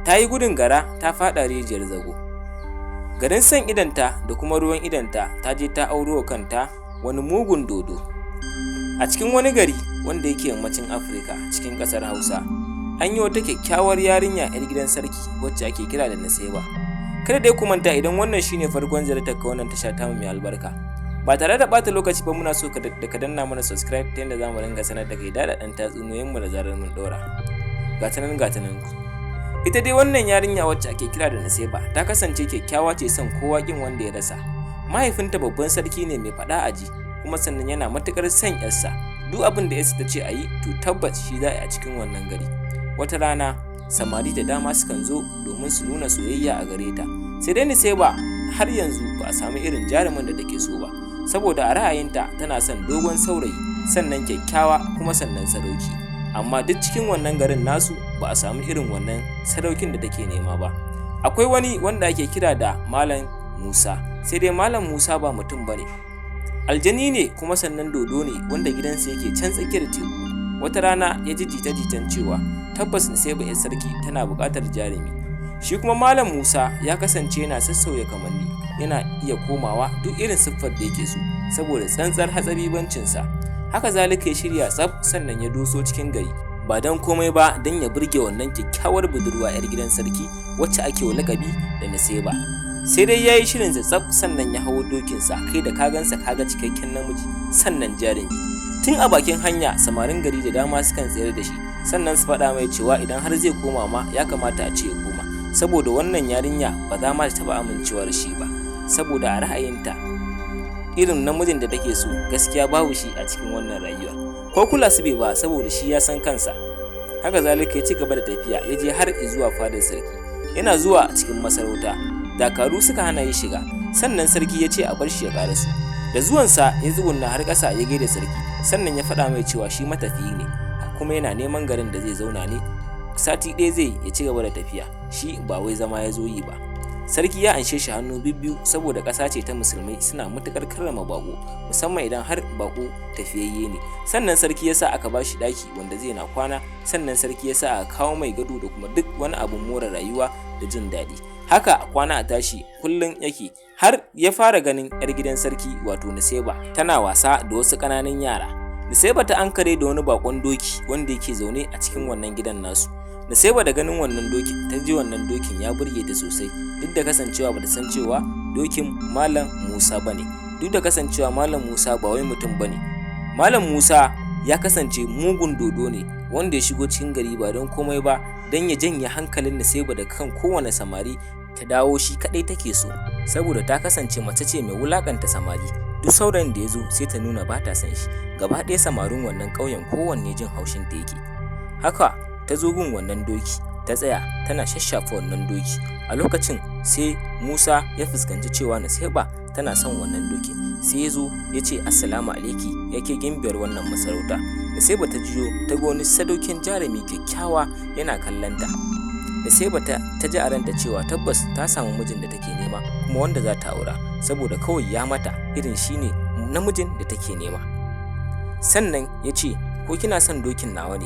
ta yi gudun gara ta faɗa rijiyar zago. Garin san idanta da kuma ruwan idanta ta je ta auro kanta wani mugun dodo. A cikin wani gari wanda yake yammacin Afirka cikin ƙasar Hausa, an yi wata kyakkyawar yarinya 'yar gidan sarki wacce ake kira da Naseba. Kada dai ku manta, idan wannan shine farkon ziyartar ka wannan tasha ta mai albarka, ba tare da bata lokaci ba muna so ka danna mana subscribe ta yadda zamu ringa sanar da kai daɗaɗɗen tatsuniyoyin mu da zarar mun ɗora. Gatanan ku. Ita dai wannan yarinya wacce ake kira da Naseba ta kasance kyakkyawa ce son kowa kin wanda ya rasa. Mahaifinta babban sarki ne mai faɗa aji, kuma sannan yana matukar son yarsa. Duk abin da yarsa ta ce a yi to tabbas shi za a yi a cikin wannan gari. Wata rana samari da dama sukan zo domin su nuna soyayya a gare ta, sai dai Naseba har yanzu ba a samu irin jarumin da take so ba, saboda a ra'ayinta tana son dogon saurayi, sannan kyakkyawa, kuma sannan sadauki. Amma duk cikin wannan garin nasu ba a samu irin wannan sadaukin da take nema ba. Akwai wani wanda ake kira da Malam Musa, sai dai Malam Musa ba mutum bane, aljani ne kuma sannan dodo ne wanda gidansa yake can tsakiyar teku. Wata rana ya ji jita-jitan cewa tabbas Naseba 'yar sarki tana buƙatar jarumi. Shi kuma Malam Musa ya kasance yana sassauya kamanni, yana iya komawa duk irin siffar da yake so saboda tsantsar hatsabibancinsa. Haka zalika ya shirya tsaf, sannan ya doso cikin gari, ba don komai ba don ya burge wannan kyakkyawar budurwa 'yar gidan sarki wacce ake wa lakabi da Naseba. Sai dai ya yi shirin tsaf, sannan ya hawo dokinsa, kai da kagansa kaga cikakken namiji sannan jarumi. Tun a bakin hanya samarin gari da dama sukan tsayar da shi, sannan su faɗa mai cewa idan har zai koma ma ya kamata a ce ya koma, saboda wannan yarinya ba za ma ta taɓa amincewa da shi ba, saboda a ra'ayinta irin namijin da take so gaskiya babu shi a cikin wannan rayuwar. Ko kula su bai ba, saboda shi ya san kansa. Haka zalika ya ci gaba da tafiya, ya je har zuwa fadar sarki. Yana zuwa cikin masarauta, dakaru suka hana yi shiga, sannan sarki ya ce a bar shi ya ƙaraso. Da zuwansa ya tsugunna har ƙasa ya gaida sarki, sannan ya faɗa mai cewa shi matafiyi ne, kuma yana neman garin da zai zauna ne. Sati ɗaya zai ya ci gaba da tafiya, shi ba wai zama ya zo yi ba. Sarki ya anshe shi hannu bibbiyu, saboda ƙasa ce ta musulmai, suna matuƙar karrama baƙo, musamman idan har baƙo tafiyayye ne. Sannan sarki ya sa aka ba shi ɗaki wanda zai na kwana, sannan sarki ya sa aka kawo mai gado da kuma duk wani abun more rayuwa da jin daɗi. Haka kwana a tashi kullum yake, har ya fara ganin 'yar gidan sarki wato Naseba tana wasa da wasu ƙananan yara. Naseba ta ankare da wani bakon doki wanda yake zaune a cikin wannan gidan nasu. Naseba da ganin wannan dokin, ta ji wannan dokin ya burge ta sosai, duk da kasancewa bata san cewa dokin Malam Musa bane. Duk da kasancewa Malam Musa ba wai mutum bane. Malam Musa ya kasance mugun dodo ne wanda ya shigo cikin gari ba don komai ba don ya janye hankalin Naseba da kan kowane samari ta dawo shi kadai take so, saboda ta kasance mace ce mai wulakanta samari. Duk saurayin da ya zo sai ta nuna ba ta san shi. Gaba ɗaya samarin wannan ƙauyen kowanne jin haushin ta yake. Haka ta zo gun wannan doki, ta tsaya tana shashafa wannan doki. A lokacin sai Musa ya fuskanci cewa Naseba tana son wannan doki, sai ya zo ya ce assalamu alaiki, yake gimbiyar wannan masarauta. Naseba ta jiyo ta ga wani sadaukin jarumi kyakkyawa yana kallanta. Naseba ta ji a ranta cewa tabbas ta samu mijin da take nema, kuma wanda za ta aura, saboda kawai ya mata irin shine namijin da take nema. Sannan ya ce, ko kina son dokin nawa ne?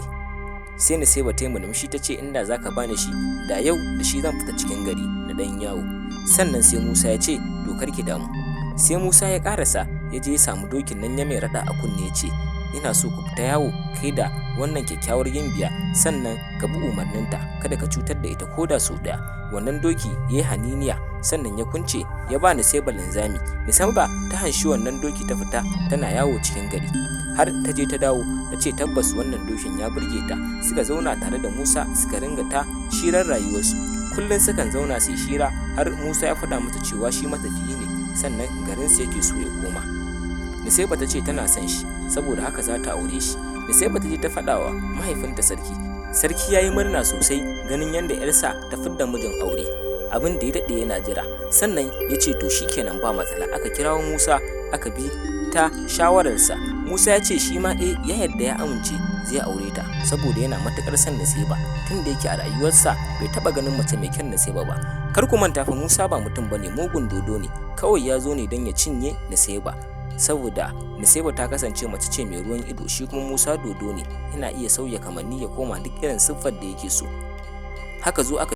Sai Naseba ta yi murmushi ta ce, inda za ka bani shi da yau da shi zan fita cikin gari da ɗan yawo. Sannan sai Musa ya ce, dokar ki damu. Sai Musa ya ƙarasa ya je ya samu dokin nan ya mai raɗa a kunne ya ce, ina so ku fita yawo kai da wannan kyakkyawar gimbiya, sannan ka bi umarninta, kada ka cutar da ita koda sau ɗaya. Wannan doki ya yi haniniya, sannan ya kunce ya ba Naseba linzami. Naseba ta hanshi wannan doki ta fita tana yawo cikin gari, har ta je ta dawo ta ce tabbas wannan dokin ya burge ta. Suka zauna tare da Musa suka ringa ta shirar rayuwarsu. Kullum sukan zauna su shira, har Musa ya faɗa mata cewa shi matafiyi ne, sannan garinsa yake so ya koma. Naseba ta ce tana son shi, saboda haka za ta aure shi. Naseba ta je ta faɗa wa mahaifinta sarki. Sarki ya yi murna sosai ganin yadda 'yarsa ta fidda mijin aure, abin da ya daɗe yana jira. Sannan ya ce to shikenan ba matsala. Aka kirawo Musa aka bi ta shawararsa. Musa ya ce shi ma ya yarda, ya amince zai aure ta, saboda yana matuƙar son Naseba, tun da yake a rayuwarsa bai taɓa ganin mace mai kyan Naseba ba. Kar ku manta fa Musa ba mutum bane, mugun dodo ne, kawai ya zo ne don ya cinye Naseba, saboda Naseba ta kasance mace ce mai ruwan ido, shi kuma Musa dodo ne, yana iya sauya kamanni ya koma duk irin siffar da yake so. Haka zo aka